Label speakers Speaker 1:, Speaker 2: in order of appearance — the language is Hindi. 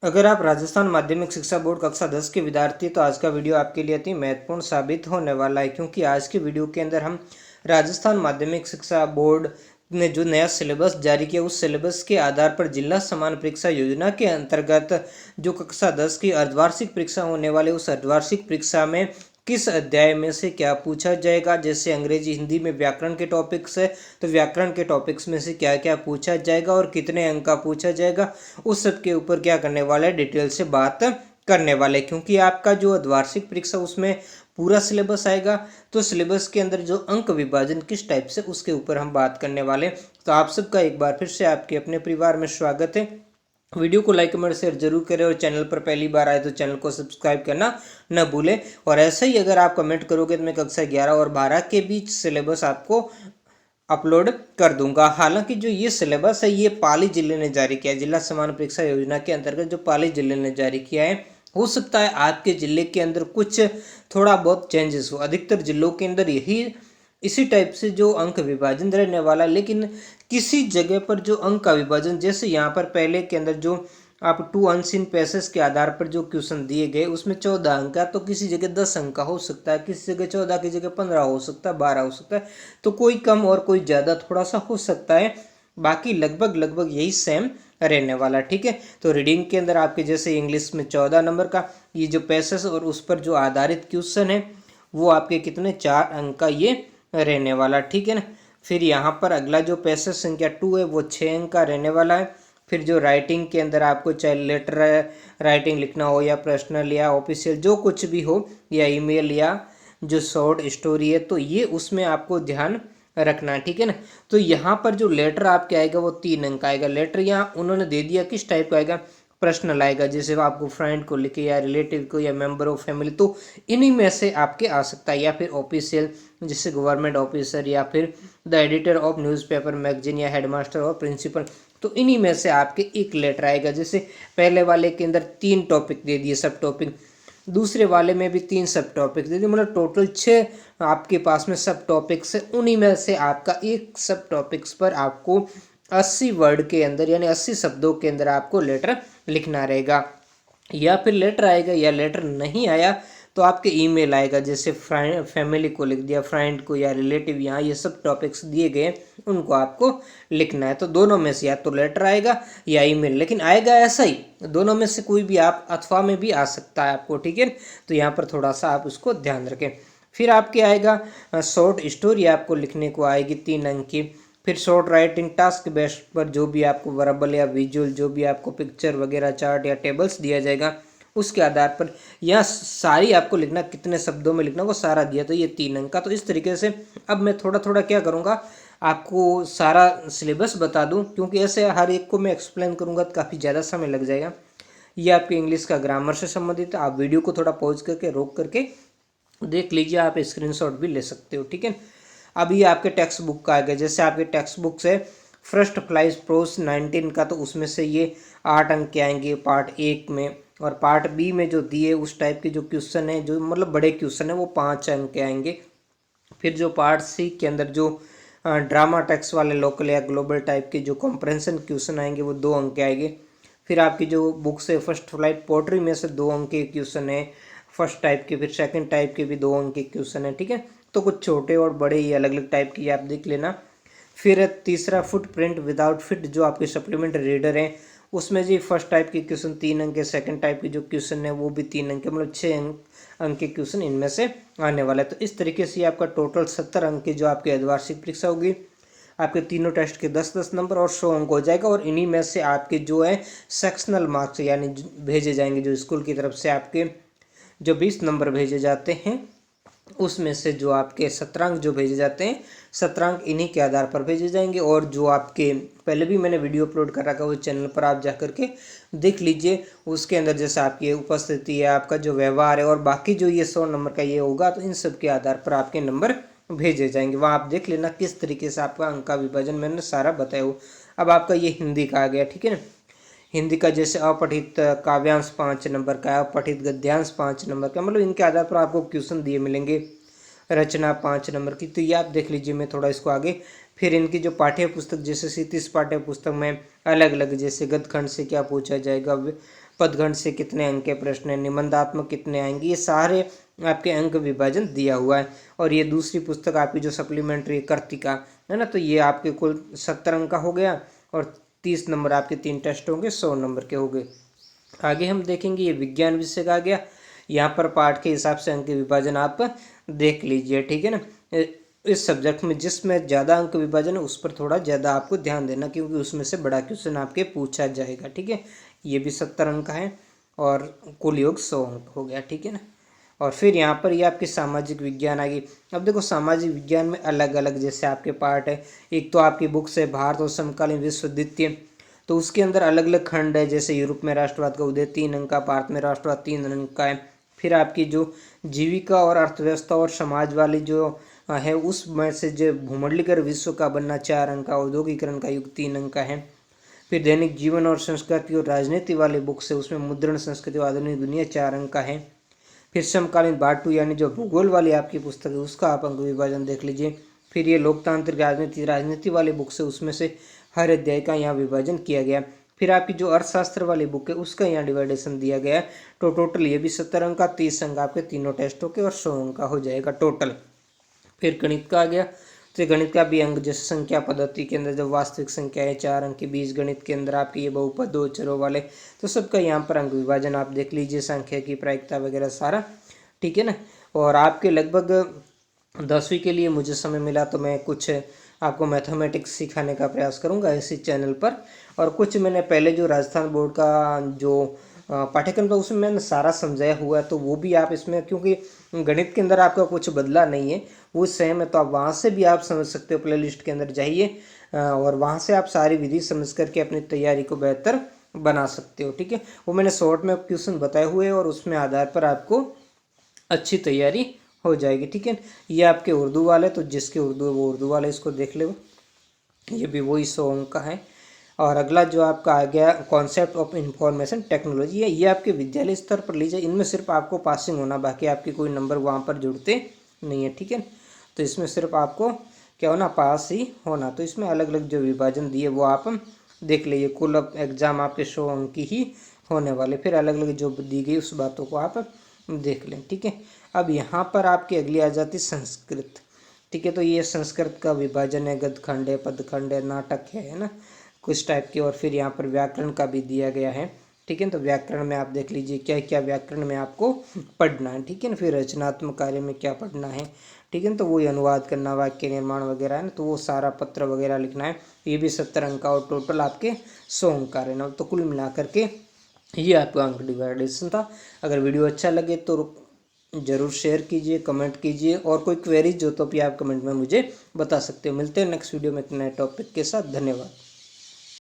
Speaker 1: अगर आप राजस्थान माध्यमिक शिक्षा बोर्ड कक्षा 10 के विद्यार्थी तो आज का वीडियो आपके लिए अति महत्वपूर्ण साबित होने वाला है, क्योंकि आज की वीडियो के अंदर हम राजस्थान माध्यमिक शिक्षा बोर्ड ने जो नया सिलेबस जारी किया उस सिलेबस के आधार पर जिला समान परीक्षा योजना के अंतर्गत जो कक्षा 10 की अर्धवार्षिक परीक्षा होने वाले उस अर्धवार्षिक परीक्षा में किस अध्याय में से क्या पूछा जाएगा। जैसे अंग्रेजी हिंदी में व्याकरण के टॉपिक्स है तो व्याकरण के टॉपिक्स में से क्या क्या पूछा जाएगा और कितने अंक का पूछा जाएगा, उस सब के ऊपर क्या करने वाला है, डिटेल से बात करने वाले। क्योंकि आपका जो अर्धवार्षिक परीक्षा उसमें पूरा सिलेबस आएगा, तो सिलेबस के अंदर जो अंक विभाजन किस टाइप से उसके ऊपर हम बात करने वाले। तो आप सबका एक बार फिर से आपके अपने परिवार में स्वागत है। वीडियो को लाइक कमेंट शेयर जरूर करें और चैनल पर पहली बार आए तो चैनल को सब्सक्राइब करना न भूलें। और ऐसे ही अगर आप कमेंट करोगे तो मैं कक्षा 11 और 12 के बीच सिलेबस आपको अपलोड कर दूंगा। हालांकि जो ये सिलेबस है ये पाली जिले ने जारी किया है, जिला समान परीक्षा योजना के अंतर्गत जो पाली जिले ने जारी किया है। हो सकता है आपके जिले के अंदर कुछ थोड़ा बहुत चेंजेस हो, अधिकतर जिलों के अंदर यही इसी टाइप से जो अंक विभाजन रहने वाला, लेकिन किसी जगह पर जो अंक का विभाजन, जैसे यहाँ पर पहले के अंदर जो आप 2 अनसीन पैसेज के आधार पर जो क्वेश्चन दिए गए उसमें 14 अंक का, तो किसी जगह 10 अंक का हो सकता है, किसी जगह 14 की जगह 15 हो सकता है, 12 हो सकता है, तो कोई कम और कोई ज़्यादा थोड़ा सा हो सकता है। बाकी लगभग लगभग यही सेम रहने वाला, ठीक है। तो रीडिंग के अंदर आपके जैसे इंग्लिश में 14 नंबर का ये जो पैसेज और उस पर जो आधारित क्वेश्चन है वो आपके कितने 4 अंक का ये रहने वाला, ठीक है ना। फिर यहाँ पर अगला जो पैसेज संख्या 2 है वो 6 अंक का रहने वाला है। फिर जो राइटिंग के अंदर आपको चाहे लेटर राइटिंग लिखना हो या पर्सनल या ऑफिशियल जो कुछ भी हो या ईमेल या जो शॉर्ट स्टोरी है, तो ये उसमें आपको ध्यान रखना है, ठीक है ना। तो यहाँ पर जो लेटर आपके आएगा वो 3 अंक का आएगा। लेटर यहाँ उन्होंने दे दिया किस टाइप का आएगा, पर्सनल आएगा, जैसे आपको फ्रेंड को लिखे या रिलेटिव को या मेंबर ऑफ फैमिली, तो इन्हीं में से आपके आ सकता है। या फिर ऑफिशियल जैसे गवर्नमेंट ऑफिसर या फिर the editor of newspaper magazine या हेडमास्टर और प्रिंसिपल, तो इन्हीं में से आपके एक लेटर आएगा। जैसे पहले वाले के अंदर 3 टॉपिक दे दिए सब टॉपिक, दूसरे वाले में भी 3 सब टॉपिक दे दिए, मतलब टोटल 6 आपके पास में सब टॉपिक्स है। उन्हीं में से आपका एक सब टॉपिक्स पर आपको 80 वर्ड के अंदर यानी 80 शब्दों के अंदर आपको लेटर लिखना रहेगा। या फिर लेटर आएगा या लेटर नहीं आया तो आपके ईमेल आएगा, जैसे फ्रेंड फैमिली को लिख दिया, फ्रेंड को या रिलेटिव, यहाँ ये सब टॉपिक्स दिए गए उनको आपको लिखना है। तो दोनों में से या तो लेटर आएगा या ईमेल, लेकिन आएगा ऐसा ही, दोनों में से कोई भी आप अथवा में भी आ सकता है आपको, ठीक है। तो यहाँ पर थोड़ा सा आप उसको ध्यान रखें। फिर आपके आएगा शॉर्ट स्टोरी आपको लिखने को आएगी 3 अंक की। फिर शॉर्ट राइटिंग टास्क बेस्ड पर जो भी आपको वर्बल या विजुअल जो भी आपको पिक्चर वगैरह चार्ट या टेबल्स दिया जाएगा उसके आधार पर यह सारी आपको लिखना, कितने शब्दों में लिखना वो सारा दिया, तो ये 3 अंक का। तो इस तरीके से अब मैं थोड़ा थोड़ा क्या करूँगा, आपको सारा सिलेबस बता दूं, क्योंकि ऐसे हर एक को मैं एक्सप्लेन करूँगा तो काफ़ी ज़्यादा समय लग जाएगा। ये आपके इंग्लिश का ग्रामर से संबंधित है। आप वीडियो को थोड़ा पॉज करके रोक करके देख लीजिए, आप स्क्रीनशॉट भी ले सकते हो, ठीक है। अब ये आपके टेक्स्ट बुक का आ गया। जैसे आपके टेक्स्ट बुक से फर्स्ट फ्लाइज प्रोस 19 का, तो उसमें से ये 8 अंक के आएंगे पार्ट 1 में, और पार्ट बी में जो दिए उस टाइप के जो क्वेश्चन है, जो मतलब बड़े क्वेश्चन है, वो 5 अंक के आएंगे। फिर जो पार्ट सी के अंदर जो ड्रामा टेक्स्ट वाले लोकल या ग्लोबल टाइप के जो कॉम्प्रहेंशन क्वेश्चन आएंगे वो 2 अंक के आएंगे। फिर आपकी जो बुक से फर्स्ट फ्लाइट पोट्री में से 2 अंक के क्वेश्चन है फर्स्ट टाइप के, फिर सेकंड टाइप के भी 2 अंक के क्वेश्चन है, ठीक है। तो कुछ छोटे और बड़े ही अलग अलग टाइप की आप देख लेना। फिर तीसरा फुटप्रिंट विदाउट फिट जो आपके सप्लीमेंट्री रीडर हैं उसमें जी फर्स्ट टाइप के क्वेश्चन 3 अंक के, सेकंड टाइप के जो क्वेश्चन है वो भी 3 अंक के, मतलब 6 अंक के क्वेश्चन इनमें से आने वाला है। तो इस तरीके से आपका टोटल 70 अंक की जो आपकी अर्धवार्षिक परीक्षा होगी, आपके तीनों टेस्ट के 10-10 नंबर और 100 अंक हो जाएगा। और इन्हीं में से आपके जो है सेक्शनल मार्क्स यानी भेजे जाएंगे, जो स्कूल की तरफ से आपके जो 20 नंबर भेजे जाते हैं उसमें से जो आपके 17 अंक जो भेजे जाते हैं, 17 अंक इन्हीं के आधार पर भेजे जाएंगे। और जो आपके पहले भी मैंने वीडियो अपलोड कर रखा है उस चैनल पर आप जा करके देख लीजिए, उसके अंदर जैसे आपकी उपस्थिति है, आपका जो व्यवहार है और बाकी जो ये 100 नंबर का ये होगा, तो इन सब के आधार पर आपके नंबर भेजे जाएंगे। वहाँ आप देख लेना किस तरीके से आपका अंक का विभाजन मैंने सारा बताया हो। अब आपका ये हिंदी का आ गया, ठीक है ना। हिंदी का जैसे अपठित काव्यांश 5 नंबर का, अपठित गद्यांश 5 नंबर का, मतलब इनके आधार पर आपको क्वेश्चन दिए मिलेंगे। रचना 5 नंबर की, तो ये आप देख लीजिए, मैं थोड़ा इसको आगे। फिर इनकी जो पाठ्य पुस्तक जैसे 37 पाठ्य पुस्तक में अलग अलग जैसे गदखंड से क्या पूछा जाएगा, पदखंड से कितने अंक के प्रश्न है, निबंधात्मक कितने आएंगे, ये सारे आपके अंक विभाजन दिया हुआ है। और ये दूसरी पुस्तक आपकी जो सप्लीमेंट्री कर्तिका है ना, तो ये आपके कुल 70 अंक का हो गया और 30 नंबर आपके 3 टेस्ट होंगे, 100 नंबर के हो गए। आगे हम देखेंगे ये विज्ञान विषय का आ गया। यहाँ पर पाठ के हिसाब से अंक विभाजन आप देख लीजिए, ठीक है ना। इस सब्जेक्ट में जिसमें ज़्यादा अंक विभाजन है उस पर थोड़ा ज़्यादा आपको ध्यान देना, क्योंकि उसमें से बड़ा क्वेश्चन आपके पूछा जाएगा, ठीक है। ये भी 70 अंक का है और कुल योग 100 अंक हो गया, ठीक है ना। और फिर यहाँ पर ये आपकी सामाजिक विज्ञान आ गई। अब देखो सामाजिक विज्ञान में अलग अलग जैसे आपके पार्ट है। एक तो आपकी बुक्स है भारत और समकालीन विश्व द्वितीय, तो उसके अंदर अलग अलग खंड है, जैसे यूरोप में राष्ट्रवाद का उदय 3 अंक का, भारत में राष्ट्रवाद 3 अंक का है। फिर आपकी जो जीविका और अर्थव्यवस्था और समाज वाली जो है उसमें से जो भूमंडलीकरण विश्व का बनना 4 अंक का, औद्योगिकरण का युग 3 अंक का है। फिर दैनिक जीवन और संस्कृति और राजनीति वाली बुक्स है, उसमें मुद्रण संस्कृति और आधुनिक दुनिया 4 अंक का है। फिर समकालीन बाटू यानी जो भूगोल वाली आपकी पुस्तक है उसका आप अंक विभाजन देख लीजिए। फिर ये लोकतांत्रिक राजनीति वाली बुक्स है, उसमें से हर अध्याय का यहाँ विभाजन किया गया। फिर आपकी जो अर्थशास्त्र वाली बुक है उसका यहाँ डिवाइडेशन दिया गया है। तो टोटल ये भी 70 अंक का, 30 अंक आपके तीनों टेस्टों के और 100 अंक का हो जाएगा टोटल। फिर गणित का आ गया, तो गणित का भी अंक जैसे संख्या पद्धति के अंदर जब वास्तविक संख्या है 4 अंक की, बीज गणित के अंदर आपकी ये बहुपद 2 चरों वाले, तो सबका यहाँ पर अंक विभाजन आप देख लीजिए, संख्या की प्रायिकता वगैरह सारा, ठीक है ना। और आपके लगभग 10वीं के लिए मुझे समय मिला तो मैं कुछ आपको मैथमेटिक्स सिखाने का प्रयास करूंगा इसी चैनल पर। और कुछ मैंने पहले जो राजस्थान बोर्ड का जो पाठ्यक्रम था उसमें मैंने सारा समझाया हुआ है, तो वो भी आप इसमें, क्योंकि गणित के अंदर आपका कुछ बदला नहीं है, वो सेम है, तो आप वहाँ से भी आप समझ सकते हो। प्ले लिस्ट के अंदर जाइए और वहाँ से आप सारी विधि समझ करके अपनी तैयारी को बेहतर बना सकते हो, ठीक है। वो मैंने शॉर्ट में क्वेश्चन बताए हुए हैं और उसमें आधार पर आपको अच्छी तैयारी हो जाएगी, ठीक है। ये आपके उर्दू वाले, तो जिसके उर्दू है वो उर्दू वाले इसको देख ले, ये भी वही 100 अंक का है। और अगला जो आपका आ गया कॉन्सेप्ट ऑफ इंफॉर्मेशन टेक्नोलॉजी है, ये आपके विद्यालय स्तर पर लीजिए। इनमें सिर्फ आपको पासिंग होना, बाकी आपके कोई नंबर वहाँ पर जुड़ते नहीं है, ठीक है। तो इसमें सिर्फ आपको क्या होना, पास ही होना। तो इसमें अलग अलग जो विभाजन दिए वो आप देख लीजिए। कुल एग्जाम आपके 100 अंक की ही होने वाले, फिर अलग अलग जो दी गई उस बातों को आप देख लें, ठीक है। अब यहाँ पर आपकी अगली आ जाती संस्कृत, ठीक है। तो ये संस्कृत का विभाजन है, गद्य खंड है, पद खंड है, नाटक है ना, कुछ टाइप की। और फिर यहाँ पर व्याकरण का भी दिया गया है, ठीक है। तो व्याकरण में आप देख लीजिए क्या क्या व्याकरण में आपको पढ़ना है, ठीक है ना। फिर रचनात्मक कार्य में क्या पढ़ना है, ठीक है ना, तो वही अनुवाद करना, वाक्य निर्माण वगैरह है ना, तो वो सारा पत्र वगैरह लिखना है। ये भी 70 अंक का और टोटल आपके 100 अंक का रहना। तो कुल मिला करके ये आपका अंक डिवाइडेशन था। अगर वीडियो अच्छा लगे तो ज़रूर शेयर कीजिए, कमेंट कीजिए, और कोई क्वेरीज हो तो भी आप कमेंट में मुझे बता सकते हो। मिलते हैं नेक्स्ट वीडियो में एक नए टॉपिक के साथ। धन्यवाद।